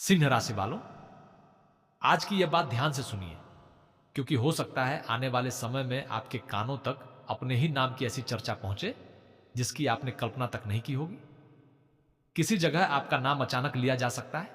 सिंह राशि वालों, आज की यह बात ध्यान से सुनिए, क्योंकि हो सकता है आने वाले समय में आपके कानों तक अपने ही नाम की ऐसी चर्चा पहुंचे जिसकी आपने कल्पना तक नहीं की होगी। किसी जगह आपका नाम अचानक लिया जा सकता है,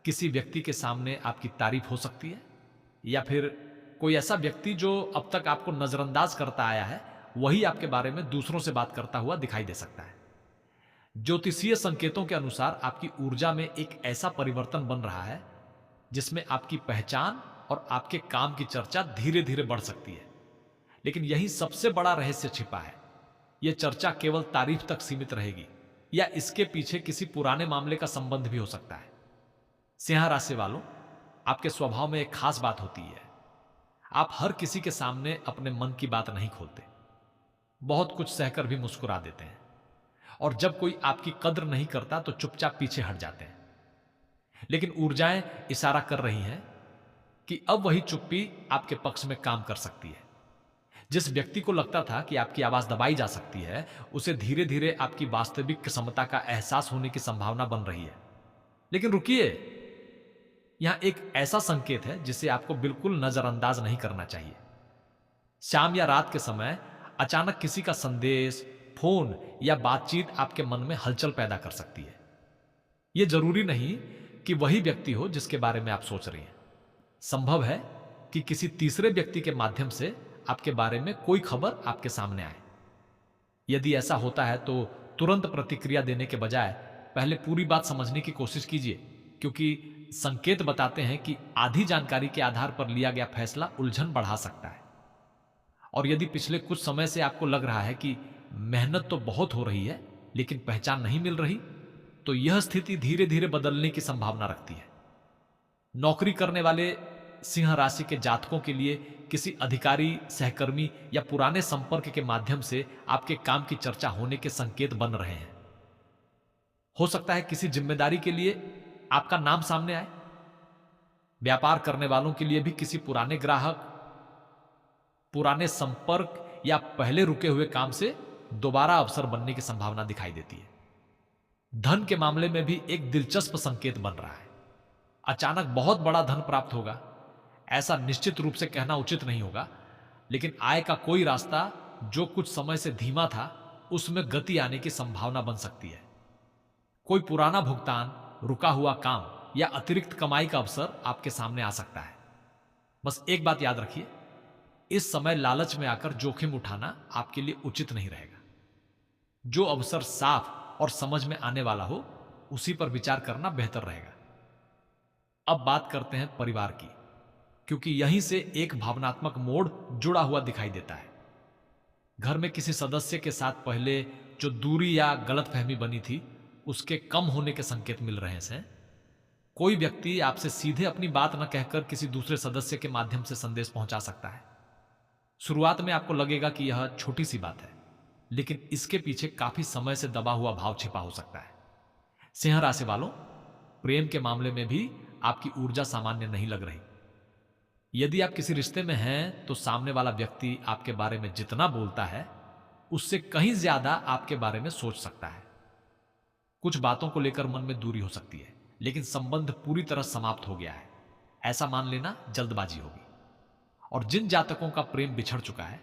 किसी व्यक्ति के सामने आपकी तारीफ हो सकती है, या फिर कोई ऐसा व्यक्ति जो अब तक आपको नजरअंदाज करता आया है, वही आपके बारे में दूसरों से बात करता हुआ दिखाई दे सकता है। ज्योतिषीय संकेतों के अनुसार आपकी ऊर्जा में एक ऐसा परिवर्तन बन रहा है जिसमें आपकी पहचान और आपके काम की चर्चा धीरे धीरे बढ़ सकती है। लेकिन यही सबसे बड़ा रहस्य छिपा है। यह चर्चा केवल तारीफ तक सीमित रहेगी, या इसके पीछे किसी पुराने मामले का संबंध भी हो सकता है। सिंह राशि वालों, आपके स्वभाव में एक खास बात होती है। आप हर किसी के सामने अपने मन की बात नहीं खोलते, बहुत कुछ सहकर भी मुस्कुरा देते हैं, और जब कोई आपकी कद्र नहीं करता तो चुपचाप पीछे हट जाते हैं। लेकिन ऊर्जाएं इशारा कर रही हैं कि अब वही चुप्पी आपके पक्ष में काम कर सकती है। जिस व्यक्ति को लगता था कि आपकी आवाज दबाई जा सकती है, उसे धीरे धीरे आपकी वास्तविक क्षमता का एहसास होने की संभावना बन रही है। लेकिन रुकिए, यहां एक ऐसा संकेत है जिसे आपको बिल्कुल नजरअंदाज नहीं करना चाहिए। शाम या रात के समय अचानक किसी का संदेश, फोन या बातचीत आपके मन में हलचल पैदा कर सकती है। यह जरूरी नहीं कि वही व्यक्ति हो जिसके बारे में आप सोच रही हैं। संभव है कि किसी तीसरे व्यक्ति के माध्यम से आपके बारे में कोई खबर आपके सामने आए। यदि ऐसा होता है तो तुरंत प्रतिक्रिया देने के बजाय पहले पूरी बात समझने की कोशिश कीजिए, क्योंकि संकेत बताते हैं कि आधी जानकारी के आधार पर लिया गया फैसला उलझन बढ़ा सकता है। और यदि पिछले कुछ समय से आपको लग रहा है कि मेहनत तो बहुत हो रही है लेकिन पहचान नहीं मिल रही, तो यह स्थिति धीरे धीरे बदलने की संभावना रखती है। नौकरी करने वाले सिंह राशि के जातकों के लिए किसी अधिकारी, सहकर्मी या पुराने संपर्क के माध्यम से आपके काम की चर्चा होने के संकेत बन रहे हैं। हो सकता है किसी जिम्मेदारी के लिए आपका नाम सामने आए। व्यापार करने वालों के लिए भी किसी पुराने ग्राहक, पुराने संपर्क या पहले रुके हुए काम से दोबारा अवसर बनने की संभावना दिखाई देती है। धन के मामले में भी एक दिलचस्प संकेत बन रहा है। अचानक बहुत बड़ा धन प्राप्त होगा, ऐसा निश्चित रूप से कहना उचित नहीं होगा, लेकिन आय का कोई रास्ता जो कुछ समय से धीमा था, उसमें गति आने की संभावना बन सकती है। कोई पुराना भुगतान, रुका हुआ काम या अतिरिक्त कमाई का अवसर आपके सामने आ सकता है। बस एक बात याद रखिए, इस समय लालच में आकर जोखिम उठाना आपके लिए उचित नहीं रहेगा। जो अवसर साफ और समझ में आने वाला हो, उसी पर विचार करना बेहतर रहेगा। अब बात करते हैं परिवार की, क्योंकि यहीं से एक भावनात्मक मोड़ जुड़ा हुआ दिखाई देता है। घर में किसी सदस्य के साथ पहले जो दूरी या गलतफहमी बनी थी, उसके कम होने के संकेत मिल रहे हैं। कोई व्यक्ति आपसे सीधे अपनी बात न कहकर किसी दूसरे सदस्य के माध्यम से संदेश पहुंचा सकता है। शुरुआत में आपको लगेगा कि यह छोटी सी बात है, लेकिन इसके पीछे काफी समय से दबा हुआ भाव छिपा हो सकता है। सिंह राशि वालों, प्रेम के मामले में भी आपकी ऊर्जा सामान्य नहीं लग रही। यदि आप किसी रिश्ते में हैं, तो सामने वाला व्यक्ति आपके बारे में जितना बोलता है, उससे कहीं ज्यादा आपके बारे में सोच सकता है। कुछ बातों को लेकर मन में दूरी हो सकती है, लेकिन संबंध पूरी तरह समाप्त हो गया है, ऐसा मान लेना जल्दबाजी होगी। और जिन जातकों का प्रेम बिछड़ चुका है,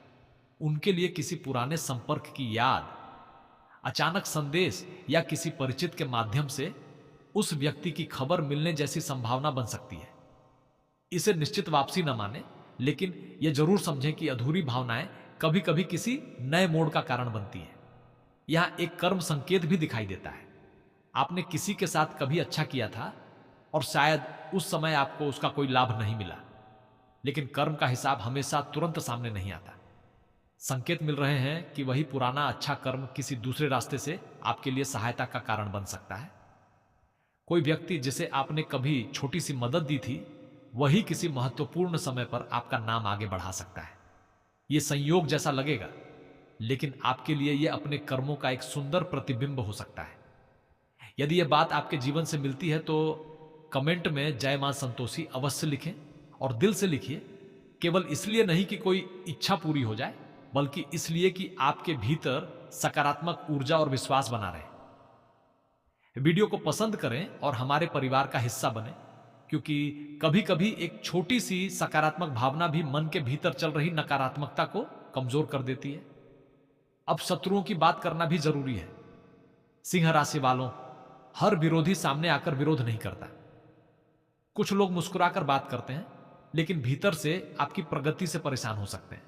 उनके लिए किसी पुराने संपर्क की याद, अचानक संदेश या किसी परिचित के माध्यम से उस व्यक्ति की खबर मिलने जैसी संभावना बन सकती है। इसे निश्चित वापसी न माने, लेकिन यह जरूर समझें कि अधूरी भावनाएं कभी कभी किसी नए मोड़ का कारण बनती हैं। यहां एक कर्म संकेत भी दिखाई देता है। आपने किसी के साथ कभी अच्छा किया था और शायद उस समय आपको उसका कोई लाभ नहीं मिला, लेकिन कर्म का हिसाब हमेशा तुरंत सामने नहीं आता। संकेत मिल रहे हैं कि वही पुराना अच्छा कर्म किसी दूसरे रास्ते से आपके लिए सहायता का कारण बन सकता है। कोई व्यक्ति जिसे आपने कभी छोटी सी मदद दी थी, वही किसी महत्वपूर्ण समय पर आपका नाम आगे बढ़ा सकता है। यह संयोग जैसा लगेगा, लेकिन आपके लिए यह अपने कर्मों का एक सुंदर प्रतिबिंब हो सकता है। यदि यह बात आपके जीवन से मिलती है तो कमेंट में जय मां संतोषी अवश्य लिखें, और दिल से लिखिए। केवल इसलिए नहीं कि कोई इच्छा पूरी हो जाए, बल्कि इसलिए कि आपके भीतर सकारात्मक ऊर्जा और विश्वास बना रहे। वीडियो को पसंद करें और हमारे परिवार का हिस्सा बने, क्योंकि कभी कभी एक छोटी सी सकारात्मक भावना भी मन के भीतर चल रही नकारात्मकता को कमजोर कर देती है। अब शत्रुओं की बात करना भी जरूरी है। सिंह राशि वालों, हर विरोधी सामने आकर विरोध नहीं करता। कुछ लोग मुस्कुराकर बात करते हैं, लेकिन भीतर से आपकी प्रगति से परेशान हो सकते हैं।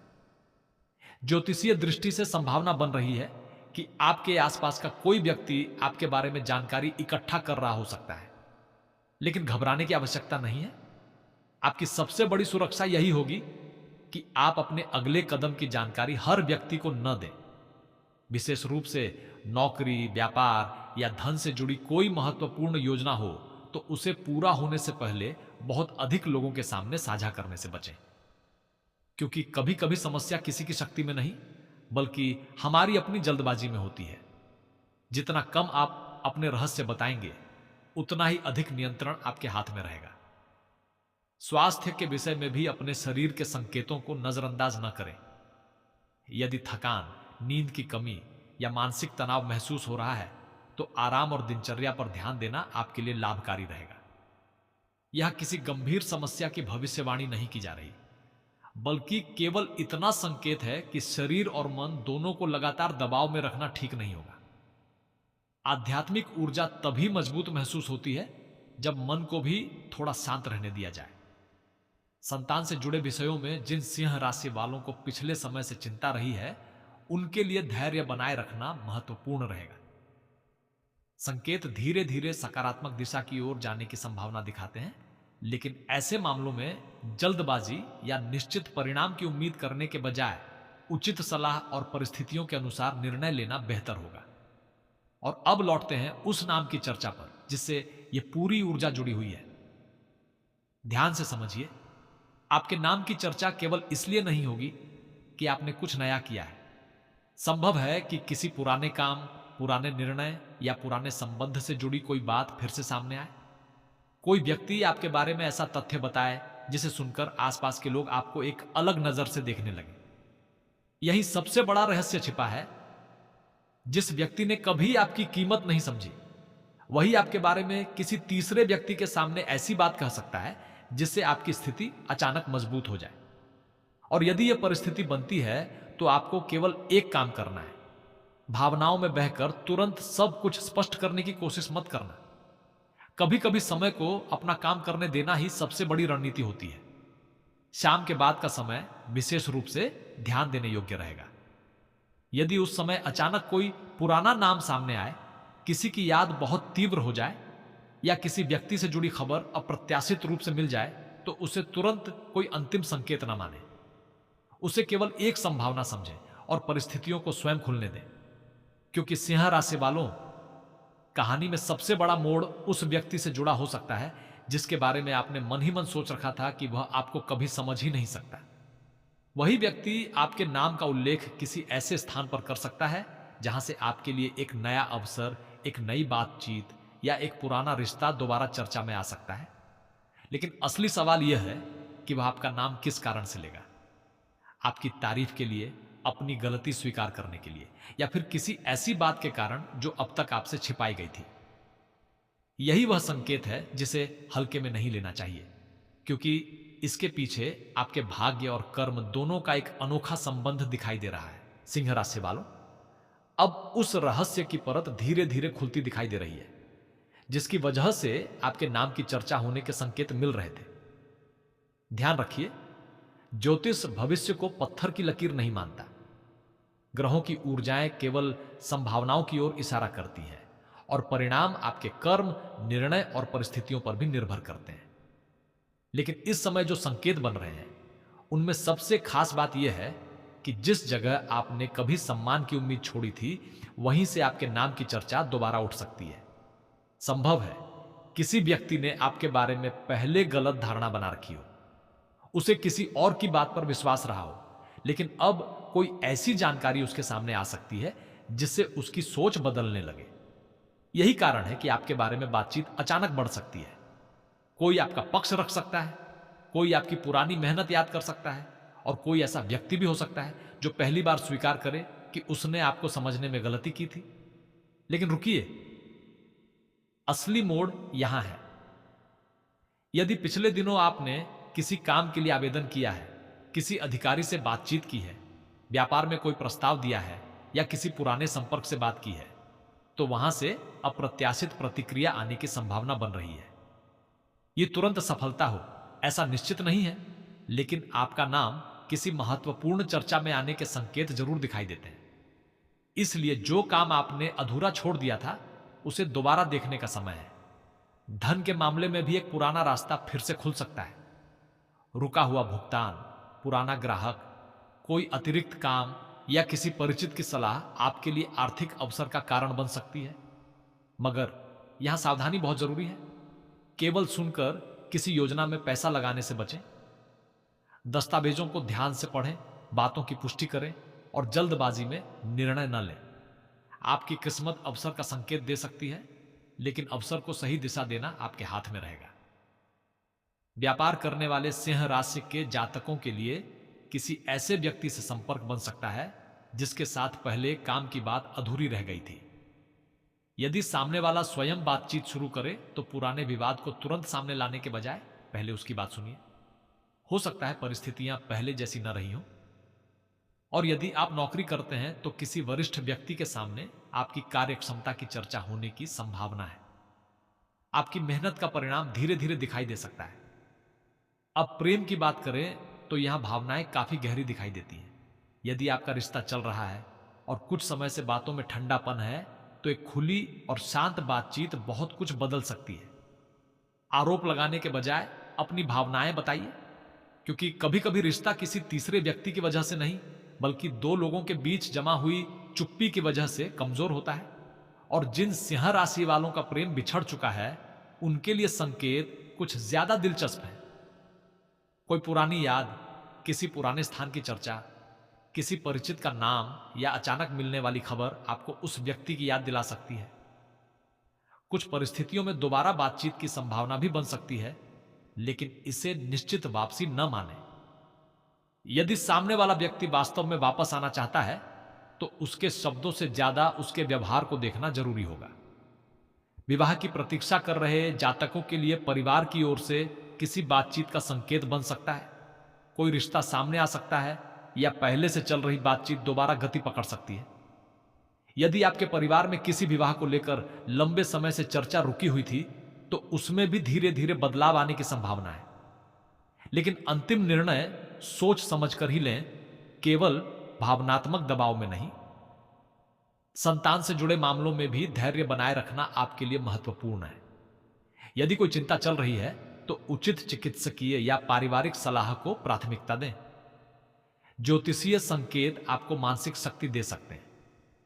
ज्योतिषीय दृष्टि से संभावना बन रही है कि आपके आसपास का कोई व्यक्ति आपके बारे में जानकारी इकट्ठा कर रहा हो सकता है, लेकिन घबराने की आवश्यकता नहीं है। आपकी सबसे बड़ी सुरक्षा यही होगी कि आप अपने अगले कदम की जानकारी हर व्यक्ति को न दें। विशेष रूप से नौकरी, व्यापार या धन से जुड़ी कोई महत्वपूर्ण योजना हो तो उसे पूरा होने से पहले बहुत अधिक लोगों के सामने साझा करने से बचें, क्योंकि कभी कभी समस्या किसी की शक्ति में नहीं, बल्कि हमारी अपनी जल्दबाजी में होती है। जितना कम आप अपने रहस्य बताएंगे, उतना ही अधिक नियंत्रण आपके हाथ में रहेगा। स्वास्थ्य के विषय में भी अपने शरीर के संकेतों को नजरअंदाज न करें। यदि थकान, नींद की कमी या मानसिक तनाव महसूस हो रहा है, तो आराम और दिनचर्या पर ध्यान देना आपके लिए लाभकारी रहेगा। यह किसी गंभीर समस्या की भविष्यवाणी नहीं की जा रही, बल्कि केवल इतना संकेत है कि शरीर और मन दोनों को लगातार दबाव में रखना ठीक नहीं होगा। आध्यात्मिक ऊर्जा तभी मजबूत महसूस होती है जब मन को भी थोड़ा शांत रहने दिया जाए। संतान से जुड़े विषयों में जिन सिंह राशि वालों को पिछले समय से चिंता रही है, उनके लिए धैर्य बनाए रखना महत्वपूर्ण रहेगा। संकेत धीरे धीरे सकारात्मक दिशा की ओर जाने की संभावना दिखाते हैं, लेकिन ऐसे मामलों में जल्दबाजी या निश्चित परिणाम की उम्मीद करने के बजाय उचित सलाह और परिस्थितियों के अनुसार निर्णय लेना बेहतर होगा। और अब लौटते हैं उस नाम की चर्चा पर जिससे यह पूरी ऊर्जा जुड़ी हुई है। ध्यान से समझिए, आपके नाम की चर्चा केवल इसलिए नहीं होगी कि आपने कुछ नया किया है। संभव है कि किसी पुराने काम, पुराने निर्णय या पुराने संबंध से जुड़ी कोई बात फिर से सामने आए। कोई व्यक्ति आपके बारे में ऐसा तथ्य बताए जिसे सुनकर आसपास के लोग आपको एक अलग नजर से देखने लगे। यही सबसे बड़ा रहस्य छिपा है। जिस व्यक्ति ने कभी आपकी कीमत नहीं समझी, वही आपके बारे में किसी तीसरे व्यक्ति के सामने ऐसी बात कह सकता है जिससे आपकी स्थिति अचानक मजबूत हो जाए। और यदि यह परिस्थिति बनती है तो आपको केवल एक काम करना है, भावनाओं में बहकर तुरंत सब कुछ स्पष्ट करने की कोशिश मत करना। कभी कभी समय को अपना काम करने देना ही सबसे बड़ी रणनीति होती है। शाम के बाद का समय विशेष रूप से ध्यान देने योग्य रहेगा। यदि उस समय अचानक कोई पुराना नाम सामने आए, किसी की याद बहुत तीव्र हो जाए या किसी व्यक्ति से जुड़ी खबर अप्रत्याशित रूप से मिल जाए, तो उसे तुरंत कोई अंतिम संकेत न माने। उसे केवल एक संभावना समझें और परिस्थितियों को स्वयं खुलने दें, क्योंकि सिंह राशि वालों, कहानी में सबसे बड़ा मोड़ उस व्यक्ति से जुड़ा हो सकता है जिसके बारे में आपने मन ही मन सोच रखा था कि वह आपको कभी समझ ही नहीं सकता। वही व्यक्ति आपके नाम का उल्लेख किसी ऐसे स्थान पर कर सकता है जहां से आपके लिए एक नया अवसर, एक नई बातचीत या एक पुराना रिश्ता दोबारा चर्चा में आ सकता है। लेकिन असली सवाल यह है कि वह आपका नाम किस कारण से लेगा। आपकी तारीफ के लिए, अपनी गलती स्वीकार करने के लिए, या फिर किसी ऐसी बात के कारण जो अब तक आपसे छिपाई गई थी। यही वह संकेत है जिसे हल्के में नहीं लेना चाहिए, क्योंकि इसके पीछे आपके भाग्य और कर्म दोनों का एक अनोखा संबंध दिखाई दे रहा है। सिंह राशि वालों, अब उस रहस्य की परत धीरे धीरे खुलती दिखाई दे रही है जिसकी वजह से आपके नाम की चर्चा होने के संकेत मिल रहे थे। ध्यान रखिए, ज्योतिष भविष्य को पत्थर की लकीर नहीं मानता। ग्रहों की ऊर्जाएं केवल संभावनाओं की ओर इशारा करती हैं और परिणाम आपके कर्म, निर्णय और परिस्थितियों पर भी निर्भर करते हैं। लेकिन इस समय जो संकेत बन रहे हैं, उनमें सबसे खास बात यह है कि जिस जगह आपने कभी सम्मान की उम्मीद छोड़ी थी, वहीं से आपके नाम की चर्चा दोबारा उठ सकती है। संभव है किसी व्यक्ति ने आपके बारे में पहले गलत धारणा बना रखी हो, उसे किसी और की बात पर विश्वास रहा हो, लेकिन अब कोई ऐसी जानकारी उसके सामने आ सकती है जिससे उसकी सोच बदलने लगे। यही कारण है कि आपके बारे में बातचीत अचानक बढ़ सकती है। कोई आपका पक्ष रख सकता है, कोई आपकी पुरानी मेहनत याद कर सकता है, और कोई ऐसा व्यक्ति भी हो सकता है जो पहली बार स्वीकार करे कि उसने आपको समझने में गलती की थी। लेकिन रुकिए, असली मोड़ यहां है। यदि पिछले दिनों आपने किसी काम के लिए आवेदन किया है, किसी अधिकारी से बातचीत की है, व्यापार में कोई प्रस्ताव दिया है या किसी पुराने संपर्क से बात की है, तो वहां से अप्रत्याशित प्रतिक्रिया आने की संभावना बन रही है। यह तुरंत सफलता हो ऐसा निश्चित नहीं है, लेकिन आपका नाम किसी महत्वपूर्ण चर्चा में आने के संकेत जरूर दिखाई देते हैं। इसलिए जो काम आपने अधूरा छोड़ दिया था, उसे दोबारा देखने का समय है। धन के मामले में भी एक पुराना रास्ता फिर से खुल सकता है। रुका हुआ भुगतान, पुराना ग्राहक, कोई अतिरिक्त काम या किसी परिचित की सलाह आपके लिए आर्थिक अवसर का कारण बन सकती है। मगर यहां सावधानी बहुत जरूरी है। केवल सुनकर किसी योजना में पैसा लगाने से बचें। दस्तावेजों को ध्यान से पढ़ें, बातों की पुष्टि करें और जल्दबाजी में निर्णय न लें। आपकी किस्मत अवसर का संकेत दे सकती है, लेकिन अवसर को सही दिशा देना आपके हाथ में रहेगा। व्यापार करने वाले सिंह राशि के जातकों के लिए किसी ऐसे व्यक्ति से संपर्क बन सकता है जिसके साथ पहले काम की बात अधूरी रह गई थी। यदि सामने वाला स्वयं बातचीत शुरू करे तो पुराने विवाद को तुरंत सामने लाने के बजाय पहले उसकी बात सुनिए। हो सकता है परिस्थितियां पहले जैसी न रही हों। और यदि आप नौकरी करते हैं तो किसी वरिष्ठ व्यक्ति के सामने आपकी कार्यक्षमता की चर्चा होने की संभावना है। आपकी मेहनत का परिणाम धीरे धीरे दिखाई दे सकता है। अब प्रेम की बात करें तो यहां भावनाएं काफी गहरी दिखाई देती हैं। यदि आपका रिश्ता चल रहा है और कुछ समय से बातों में ठंडापन है, तो एक खुली और शांत बातचीत बहुत कुछ बदल सकती है। आरोप लगाने के बजाय अपनी भावनाएं बताइए, क्योंकि कभी कभी रिश्ता किसी तीसरे व्यक्ति की वजह से नहीं, बल्कि दो लोगों के बीच जमा हुई चुप्पी की वजह से कमजोर होता है। और जिन सिंह राशि वालों का प्रेम बिछड़ चुका है, उनके लिए संकेत कुछ ज्यादा दिलचस्प है। कोई पुरानी याद, किसी पुराने स्थान की चर्चा, किसी परिचित का नाम या अचानक मिलने वाली खबर आपको उस व्यक्ति की याद दिला सकती है। कुछ परिस्थितियों में दोबारा बातचीत की संभावना भी बन सकती है, लेकिन इसे निश्चित वापसी न माने। यदि सामने वाला व्यक्ति वास्तव में वापस आना चाहता है, तो उसके शब्दों से ज्यादा उसके व्यवहार को देखना जरूरी होगा। विवाह की प्रतीक्षा कर रहे जातकों के लिए परिवार की ओर से किसी बातचीत का संकेत बन सकता है। कोई रिश्ता सामने आ सकता है या पहले से चल रही बातचीत दोबारा गति पकड़ सकती है। यदि आपके परिवार में किसी विवाह को लेकर लंबे समय से चर्चा रुकी हुई थी, तो उसमें भी धीरे धीरे बदलाव आने की संभावना है। लेकिन अंतिम निर्णय सोच समझकर ही लें, केवल भावनात्मक दबाव में नहीं। संतान से जुड़े मामलों में भी धैर्य बनाए रखना आपके लिए महत्वपूर्ण है। यदि कोई चिंता चल रही है तो उचित चिकित्सकीय या पारिवारिक सलाह को प्राथमिकता दें। ज्योतिषीय संकेत आपको मानसिक शक्ति दे सकते हैं,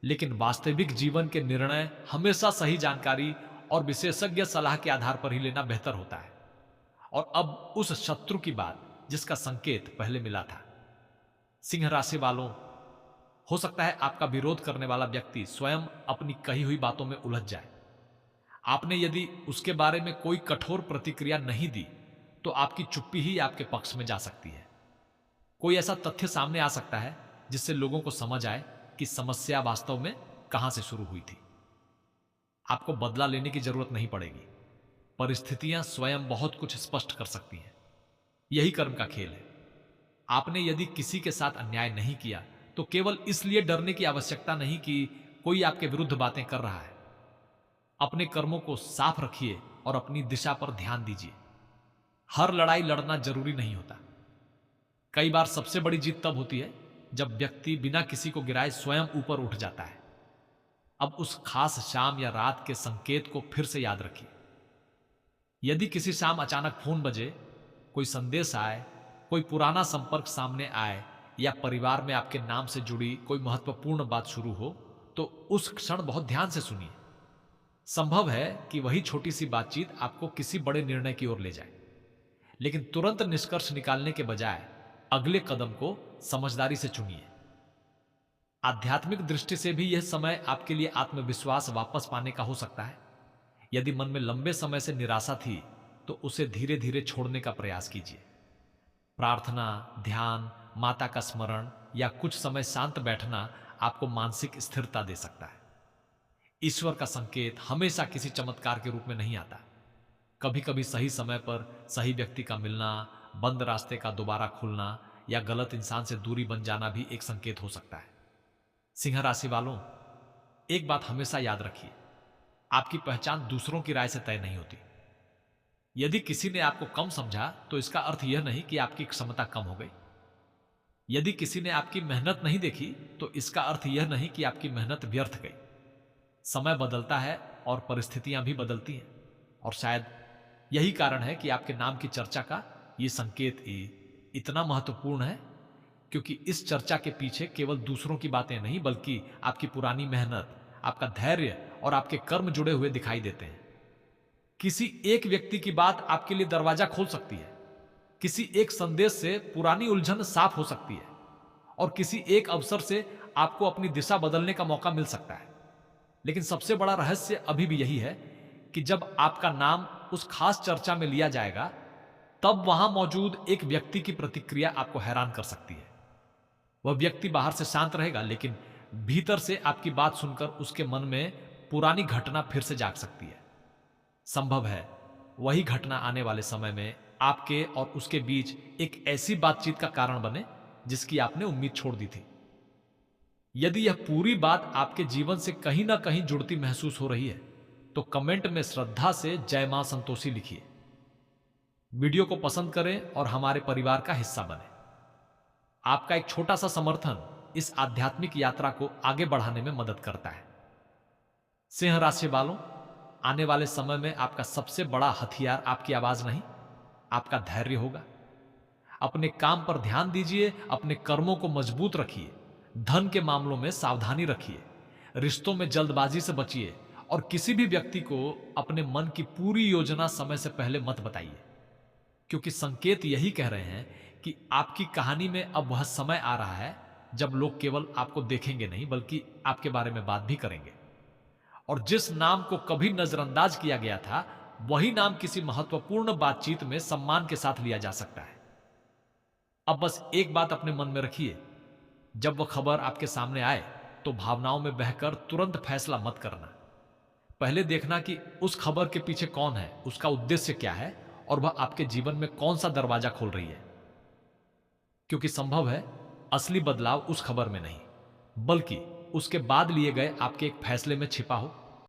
लेकिन वास्तविक जीवन के निर्णय हमेशा सही जानकारी और विशेषज्ञ सलाह के आधार पर ही लेना बेहतर होता है। और अब उस शत्रु की बात जिसका संकेत पहले मिला था। सिंह राशि वालों, हो सकता है आपका विरोध करने वाला व्यक्ति स्वयं अपनी कही हुई बातों में उलझ जाए। आपने यदि उसके बारे में कोई कठोर प्रतिक्रिया नहीं दी, तो आपकी चुप्पी ही आपके पक्ष में जा सकती है। कोई ऐसा तथ्य सामने आ सकता है जिससे लोगों को समझ आए कि समस्या वास्तव में कहां से शुरू हुई थी। आपको बदला लेने की जरूरत नहीं पड़ेगी। परिस्थितियां स्वयं बहुत कुछ स्पष्ट कर सकती हैं। यही कर्म का खेल है। आपने यदि किसी के साथ अन्याय नहीं किया, तो केवल इसलिए डरने की आवश्यकता नहीं कि कोई आपके विरुद्ध बातें कर रहा है। अपने कर्मों को साफ रखिए और अपनी दिशा पर ध्यान दीजिए। हर लड़ाई लड़ना जरूरी नहीं होता। कई बार सबसे बड़ी जीत तब होती है जब व्यक्ति बिना किसी को गिराए स्वयं ऊपर उठ जाता है। अब उस खास शाम या रात के संकेत को फिर से याद रखिए। यदि किसी शाम अचानक फोन बजे, कोई संदेश आए, कोई पुराना संपर्क सामने आए या परिवार में आपके नाम से जुड़ी कोई महत्वपूर्ण बात शुरू हो, तो उस क्षण बहुत ध्यान से सुनिए। संभव है कि वही छोटी सी बातचीत आपको किसी बड़े निर्णय की ओर ले जाए, लेकिन तुरंत निष्कर्ष निकालने के बजाय अगले कदम को समझदारी से चुनिए। आध्यात्मिक दृष्टि से भी यह समय आपके लिए आत्मविश्वास वापस पाने का हो सकता है। यदि मन में लंबे समय से निराशा थी, तो उसे धीरे धीरे छोड़ने का प्रयास कीजिए। प्रार्थना, ध्यान, माता का स्मरण या कुछ समय शांत बैठना आपको मानसिक स्थिरता दे सकता है। ईश्वर का संकेत हमेशा किसी चमत्कार के रूप में नहीं आता। कभी कभी सही समय पर सही व्यक्ति का मिलना, बंद रास्ते का दोबारा खुलना या गलत इंसान से दूरी बन जाना भी एक संकेत हो सकता है। सिंह राशि वालों, एक बात हमेशा याद रखिए, आपकी पहचान दूसरों की राय से तय नहीं होती। यदि किसी ने आपको कम समझा तो इसका अर्थ यह नहीं कि आपकी क्षमता कम हो गई। यदि किसी ने आपकी मेहनत नहीं देखी तो इसका अर्थ यह नहीं कि आपकी मेहनत व्यर्थ गई। समय बदलता है और परिस्थितियां भी बदलती हैं, और शायद यही कारण है कि आपके नाम की चर्चा का यह संकेत इतना महत्वपूर्ण है, क्योंकि इस चर्चा के पीछे केवल दूसरों की बातें नहीं बल्कि आपकी पुरानी मेहनत, आपका धैर्य और आपके कर्म जुड़े हुए दिखाई देते हैं। किसी एक व्यक्ति की बात आपके लिए दरवाजा खोल सकती है, किसी एक संदेश से पुरानी उलझन साफ हो सकती है, और किसी एक अवसर से आपको अपनी दिशा बदलने का मौका मिल सकता है। लेकिन सबसे बड़ा रहस्य अभी भी यही है कि जब आपका नाम उस खास चर्चा में लिया जाएगा, तब वहां मौजूद एक व्यक्ति की प्रतिक्रिया आपको हैरान कर सकती है। वह व्यक्ति बाहर से शांत रहेगा, लेकिन भीतर से आपकी बात सुनकर उसके मन में पुरानी घटना फिर से जाग सकती है। संभव है वही घटना आने वाले समय में आपके और उसके बीच एक ऐसी बातचीत का कारण बने जिसकी आपने उम्मीद छोड़ दी थी। यदि यह पूरी बात आपके जीवन से कहीं ना कहीं जुड़ती महसूस हो रही है तो कमेंट में श्रद्धा से जय मां संतोषी लिखिए। वीडियो को पसंद करें और हमारे परिवार का हिस्सा बने। आपका एक छोटा सा समर्थन इस आध्यात्मिक यात्रा को आगे बढ़ाने में मदद करता है। सिंह राशि वालों, आने वाले समय में आपका सबसे बड़ा हथियार आपकी आवाज नहीं, आपका धैर्य होगा। अपने काम पर ध्यान दीजिए, अपने कर्मों को मजबूत रखिए, धन के मामलों में सावधानी रखिए, रिश्तों में जल्दबाजी से बचिए और किसी भी व्यक्ति को अपने मन की पूरी योजना समय से पहले मत बताइए, क्योंकि संकेत यही कह रहे हैं कि आपकी कहानी में अब वह समय आ रहा है जब लोग केवल आपको देखेंगे नहीं बल्कि आपके बारे में बात भी करेंगे। और जिस नाम को कभी नजरअंदाज किया गया था, वही नाम किसी महत्वपूर्ण बातचीत में सम्मान के साथ लिया जा सकता है। अब बस एक बात अपने मन में रखिए, जब वह खबर आपके सामने आए तो भावनाओं में बहकर तुरंत फैसला मत करना। पहले देखना कि उस खबर के पीछे कौन है, उसका उद्देश्य क्या है और वह आपके जीवन में कौन सा दरवाजा खोल रही है। क्योंकि संभव है असली बदलाव उस खबर में नहीं बल्कि उसके बाद लिए गए आपके एक फैसले में छिपा हो।